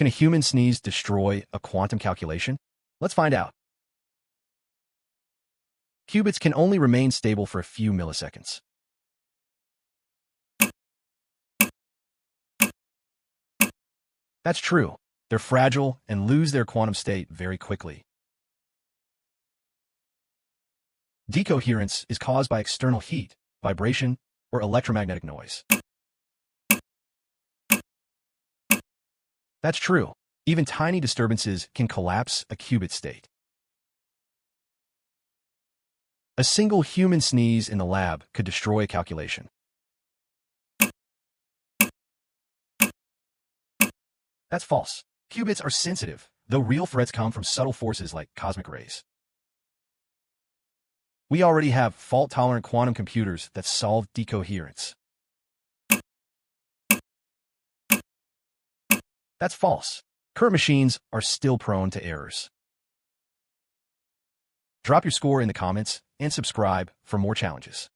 Can a human sneeze destroy a quantum calculation? Let's find out. Qubits can only remain stable for a few milliseconds. That's true. They're fragile and lose their quantum state very quickly. Decoherence is caused by external heat, vibration, or electromagnetic noise. That's true. Even tiny disturbances can collapse a qubit state. A single human sneeze in the lab could destroy a calculation. That's false. Qubits are sensitive, though real threats come from subtle forces like cosmic rays. We already have fault-tolerant quantum computers that solve decoherence. That's false. Current machines are still prone to errors. Drop your score in the comments and subscribe for more challenges.